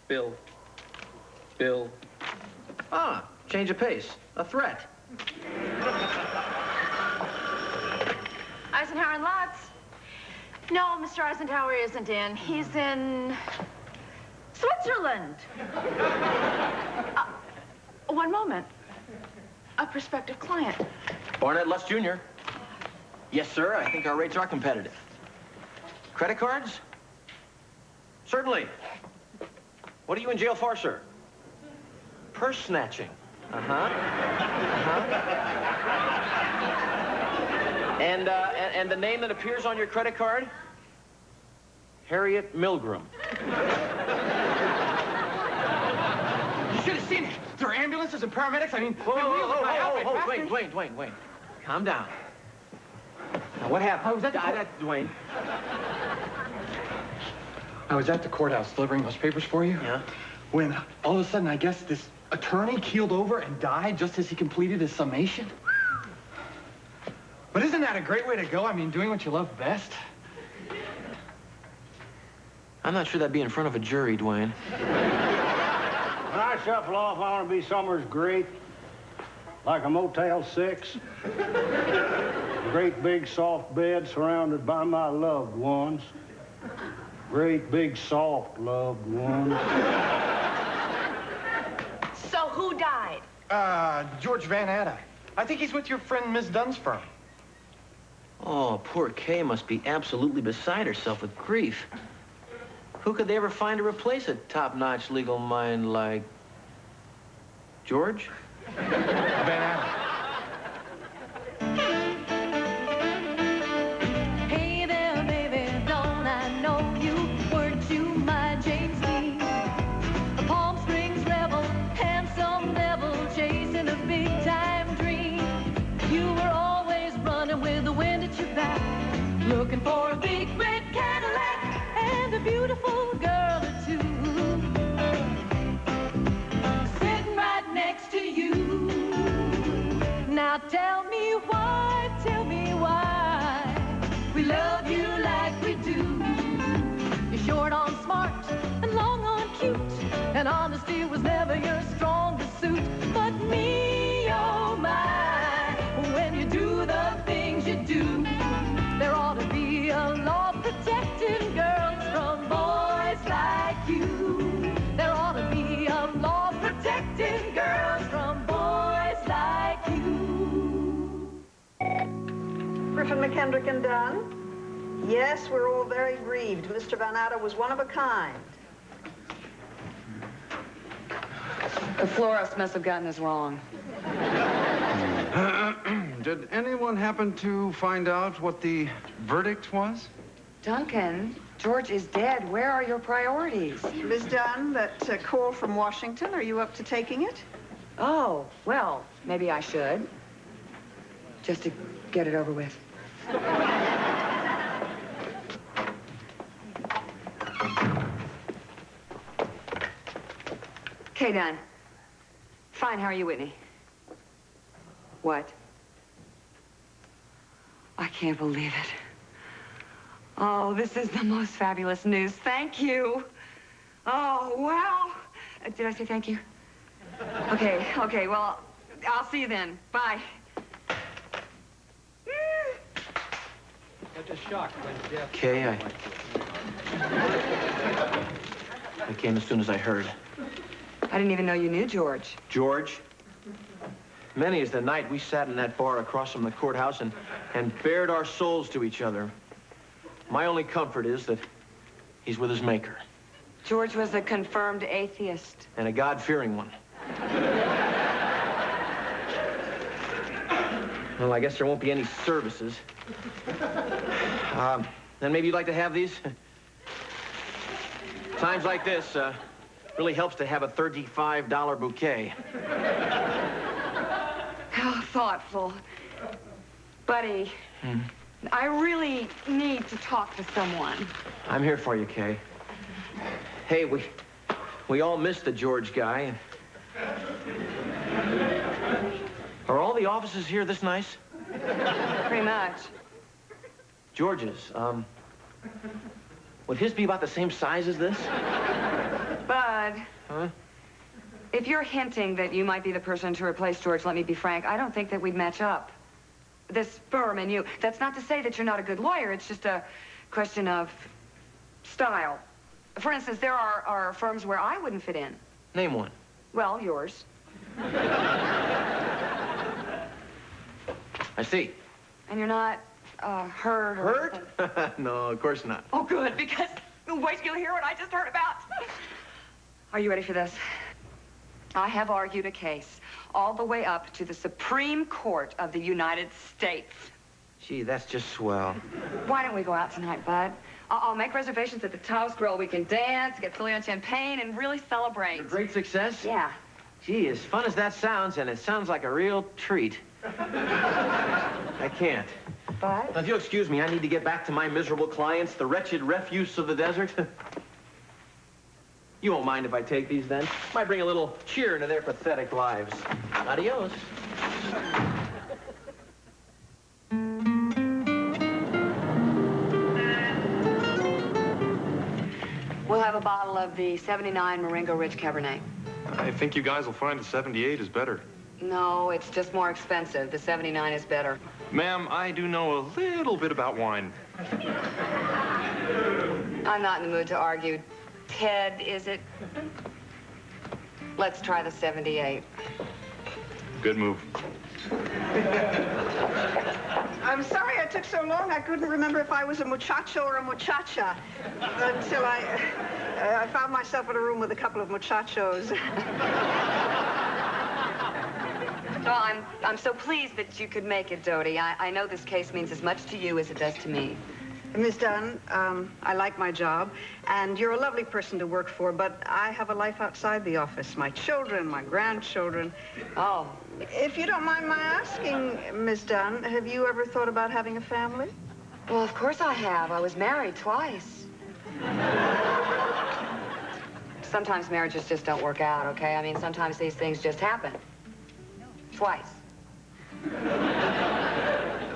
Bill. Bill. Ah, change of pace. A threat. Eisenhower Lutz. No, Mr. Eisenhower isn't in. He's in Switzerland. One moment. A prospective client. Barnett Lutz Jr. Yes, sir. I think our rates are competitive. Credit cards? Certainly. What are you in jail for, sir? Purse snatching. And the name that appears on your credit card? Harriet Milgram. You should have seen it. There are ambulances and paramedics. I mean, Dwayne. Calm down. Now, what happened? I was at the Dwayne. I was at the courthouse delivering those papers for you. Yeah? When all of a sudden, I guess this attorney keeled over and died just as he completed his summation. But isn't that a great way to go? I mean, doing what you love best. I'm not sure that'd be in front of a jury, Dwayne. When I shuffle off, I want to be somewhere great, like a Motel 6. Great big soft bed surrounded by my loved ones. Great big soft loved ones. So who died? George Van Atta. I think he's with your friend Miss Dunn's firm. Oh, poor Kay must be absolutely beside herself with grief. Who could they ever find to replace a top-notch legal mind like George? Van Atta. Hey there, baby, don't I know you? Weren't you my James Dean? A Palm Springs rebel, handsome devil, chasing a big-time dream. You were always running with the wind at your back, looking for a big red Cadillac and a beautiful girl or two, sitting right next to you. Now tell me why we love you like we do. You're short on smart and long on cute, and honesty was never your strongest suit. But me, oh my, when you do the things you do, there ought to be a law protecting girls from boys like you. There ought to be a law protecting girls from boys like you. Griffin, McKendrick, and Dunn? Yes, we're all very grieved. Mr. Van Atta was one of a kind. The florist must have gotten this wrong. Did anyone happen to find out what the verdict was? Duncan, George is dead. Where are your priorities? Miss Dunn, that call from Washington, are you up to taking it? Oh, well, maybe I should. Just to get it over with. Okay, Dunn. Fine, how are you, Whitney? What? I can't believe it. Oh, this is the most fabulous news. Thank you. Oh, wow. Did I say thank you? Okay, well, I'll see you then. Bye. Such a shock when Jeff... Kay, I came as soon as I heard. I didn't even know you knew George. George? Many is the night we sat in that bar across from the courthouse and bared our souls to each other. My only comfort is that he's with his maker. George was a confirmed atheist. And a God-fearing one. Well, I guess there won't be any services. Then maybe you'd like to have these? Times like this, really helps to have a $35 bouquet. How thoughtful. Buddy, I really need to talk to someone. I'm here for you, Kay. Hey, we all missed the George guy. Are all the offices here this nice? Pretty much. George's, would his be about the same size as this? Bud, Bud. Huh? If you're hinting that you might be the person to replace George, let me be frank, I don't think that we'd match up. This firm and you. That's not to say that you're not a good lawyer. It's just a question of style. For instance, there are firms where I wouldn't fit in. Name one. Well, yours. I see. And you're not hurt or... Hurt? No, of course not. Oh, good, because wait till you hear what I just heard about. Are you ready for this? I have argued a case all the way up to the Supreme Court of the United States. Gee, that's just swell. Why don't we go out tonight, Bud? I'll make reservations at the Taos Grill. We can dance, get silly on champagne, and really celebrate. A great success? Yeah. Gee, as fun as that sounds, and it sounds like a real treat. I can't. Bud? Now, if you'll excuse me, I need to get back to my miserable clients, the wretched refuse of the desert. You won't mind if I take these, then? Might bring a little cheer into their pathetic lives. Adios. We'll have a bottle of the 79 Marengo Ridge Cabernet. I think you guys will find the 78 is better. No, it's just more expensive. The 79 is better. Ma'am, I do know a little bit about wine. I'm not in the mood to argue. Ted, is it? Let's try the 78. Good move. I'm sorry I took so long. I couldn't remember if I was a muchacho or a muchacha until I found myself in a room with a couple of muchachos. Well, I'm so pleased that you could make it, Dodie. I know this case means as much to you as it does to me. Miss Dunn, I like my job, and you're a lovely person to work for, but I have a life outside the office. My children, my grandchildren. Oh. If you don't mind my asking, Miss Dunn, have you ever thought about having a family? Well, of course I have. I was married twice. Sometimes marriages just don't work out, okay? I mean, sometimes these things just happen. Twice.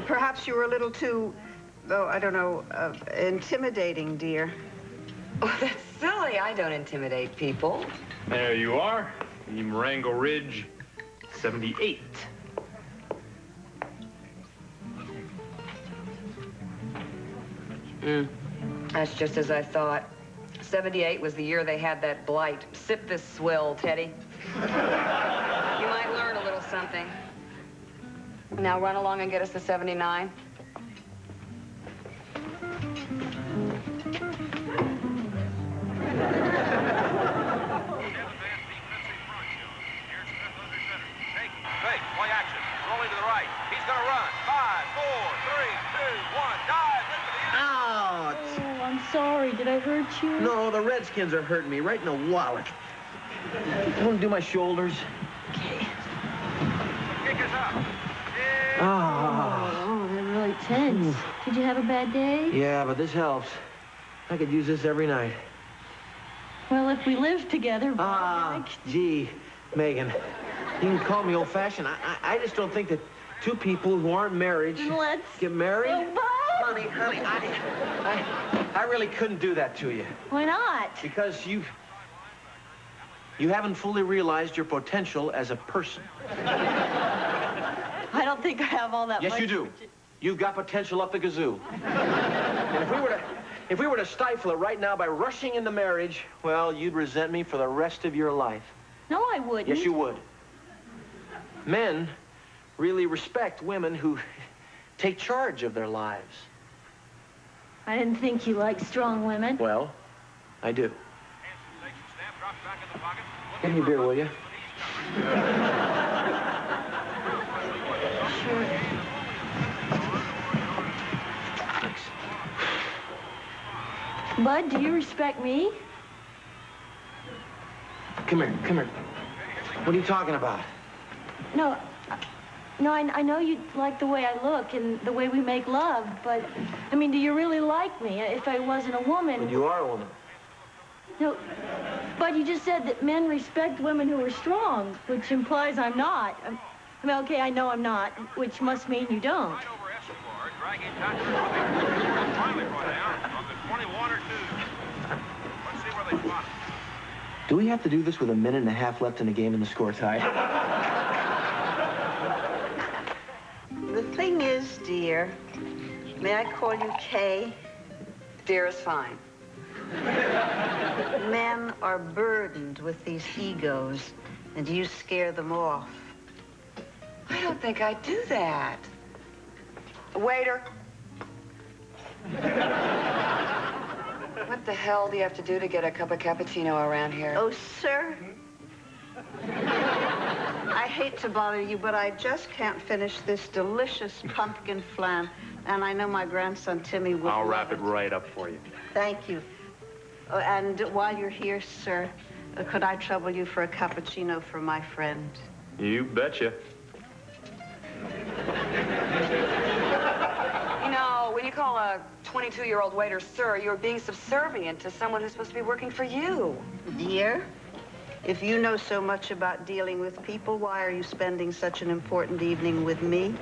Perhaps you were a little too... Oh, I don't know, intimidating, dear. Oh, that's silly. I don't intimidate people. There you are. The Marengo Ridge 78. That's just as I thought. 78 was the year they had that blight. Sip this swill, Teddy. You might learn a little something. Now run along and get us the 79. Fake, play action. Rolling to the right. He's going to run. 5, 4, 3, 2, 1. Dive into the end. Ouch! Oh, I'm sorry. Did I hurt you? No, the Redskins are hurting me right in the wallet. You want to do my shoulders? Okay. Kick is up. Oh, they're really tense. Did you have a bad day? Yeah, but this helps. I could use this every night. Well, if we lived together... Gee, Megan, you can call me old-fashioned. I just don't think that two people who aren't married should get married. Oh, Bob! Honey, I really couldn't do that to you. Why not? Because you haven't fully realized your potential as a person. I don't think I have all that much. Yes, you do. You've got potential up the gazoo. And if we were to stifle it right now by rushing into marriage, well, you'd resent me for the rest of your life. No, I wouldn't. Yes, you would. Men really respect women who take charge of their lives. I didn't think you liked strong women. Well, I do. Give me a beer, will you? Sure. Thanks. Bud, do you respect me? Come here. What are you talking about? No, I know you like the way I look and the way we make love, but, I mean, do you really like me? If I wasn't a woman... But you are a woman. No, but you just said that men respect women who are strong, which implies I'm not. I mean, okay, I know I'm not, which must mean you don't. Right over Escobar, dragging finally brought down on the 21 or 2. Let's see where they spot him. Do we have to do this with a minute and a half left in the game and the score tied? The thing is, dear, may I call you Kay? Dear is fine. Men are burdened with these egos, and you scare them off. I don't think I do that. Waiter. What the hell do you have to do to get a cup of cappuccino around here? Oh, sir. I hate to bother you, but I just can't finish this delicious pumpkin flan, and I know my grandson Timmy will. I'll wrap it right up for you. Thank you. Oh, and while you're here, sir, could I trouble you for a cappuccino for my friend? You betcha. You know, when you call a 22-year-old waiter sir, you're being subservient to someone who's supposed to be working for you. Dear, if you know so much about dealing with people, why are you spending such an important evening with me?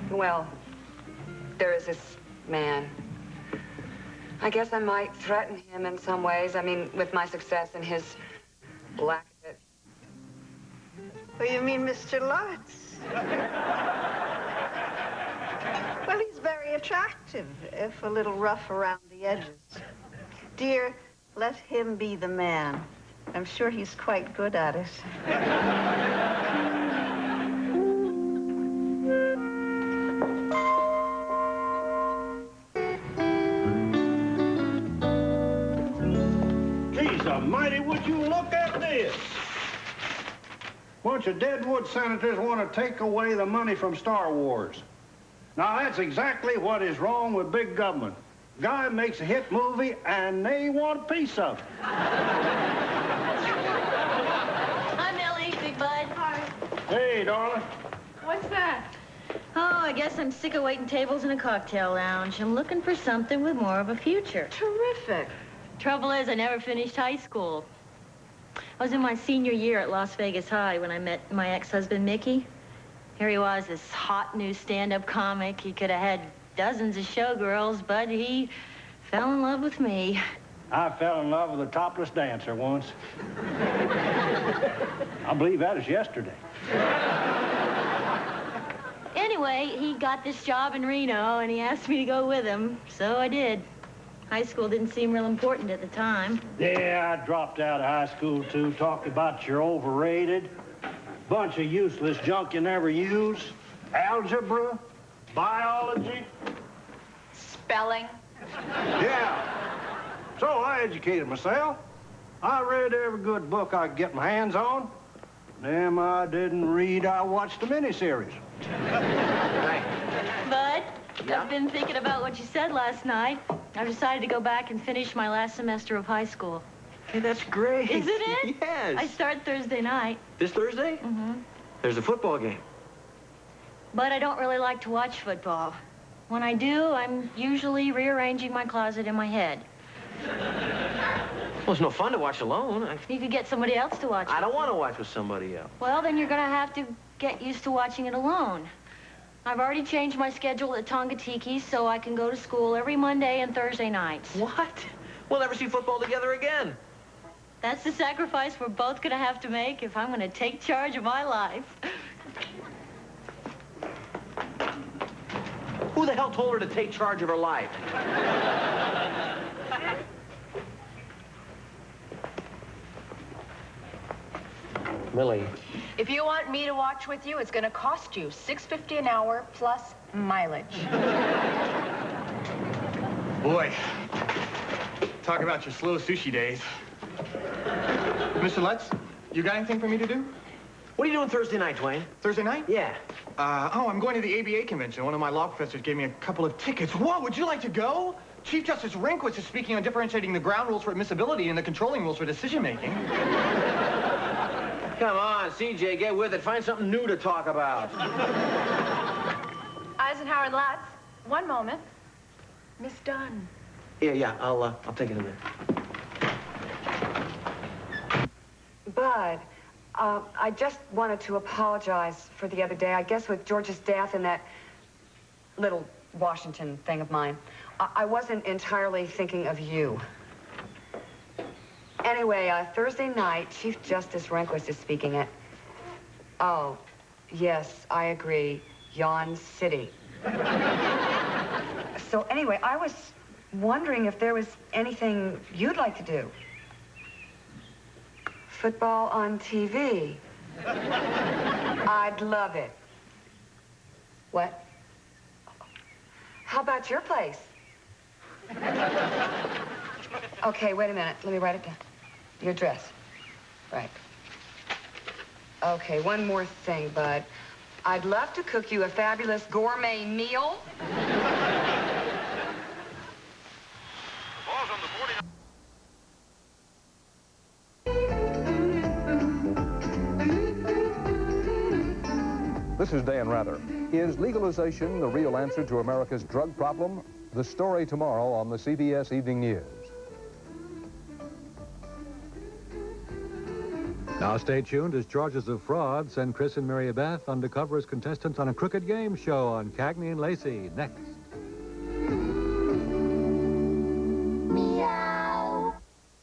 Well, there is this man. I guess I might threaten him in some ways. I mean, with my success and his lack of it. Oh, you mean Mr. Lutz? Well, he's very attractive, if a little rough around the edges. Dear, let him be the man. I'm sure he's quite good at it. Geez almighty, would you look at this? Bunch of Deadwood senators want to take away the money from Star Wars. Now, that's exactly what is wrong with big government. Guy makes a hit movie, and they want a piece of it. Hi, Millie, Big Bud. Hi. Hey, darling. What's that? Oh, I guess I'm sick of waiting tables in a cocktail lounge. I'm looking for something with more of a future. Terrific. Trouble is, I never finished high school. I was in my senior year at Las Vegas High when I met my ex-husband, Mickey. Here he was, this hot new stand-up comic. He could have had dozens of showgirls, but he fell in love with me. I fell in love with a topless dancer once. I believe that was yesterday. Anyway, he got this job in Reno, and he asked me to go with him, so I did. High school didn't seem real important at the time. Yeah, I dropped out of high school, too. Talk about you're overrated. Bunch of useless junk you never use. Algebra, biology. Spelling. Yeah. So I educated myself. I read every good book I could get my hands on. Them I didn't read, I watched the miniseries. Bud, Yeah? I've been thinking about what you said last night. I've decided to go back and finish my last semester of high school. Hey, that's great. Isn't it? Yes. I start Thursday night. This Thursday? Mm-hmm. There's a football game. But I don't really like to watch football. When I do, I'm usually rearranging my closet in my head. Well, it's no fun to watch alone. You could get somebody else to watch it. I don't want to watch with somebody else. Well, then you're gonna have to get used to watching it alone. I've already changed my schedule at Tonga Tiki so I can go to school every Monday and Thursday nights. What? We'll never see football together again. That's the sacrifice we're both gonna have to make if I'm gonna take charge of my life. Who the hell told her to take charge of her life? Millie. If you want me to watch with you, it's going to cost you $6.50 an hour plus mileage. Boy, talk about your slow sushi days. Mr. Lutz, you got anything for me to do? What are you doing Thursday night, Dwayne? Thursday night? Yeah. I'm going to the ABA convention. One of my law professors gave me a couple of tickets. Whoa, would you like to go? Chief Justice Rehnquist is speaking on differentiating the ground rules for admissibility and the controlling rules for decision-making. Come on, CJ, get with it. Find something new to talk about. Eisenhower Lutz, one moment. Miss Dunn. Yeah, I'll take it in there. Bud, I just wanted to apologize for the other day. I guess with George's death and that little Washington thing of mine. I wasn't entirely thinking of you. Anyway, Thursday night, Chief Justice Rehnquist is speaking at... Oh, yes, I agree. Yawn City. So anyway, I was wondering if there was anything you'd like to do. Football on TV. I'd love it. What? How about your place? Okay, wait a minute. Let me write it down. Your address. Right. Okay, one more thing, Bud. I'd love to cook you a fabulous gourmet meal. This is Dan Rather. Is legalization the real answer to America's drug problem? The story tomorrow on the CBS Evening News. Now stay tuned as charges of fraud send Chris and Mary Beth undercover as contestants on a crooked game show on Cagney and Lacey next.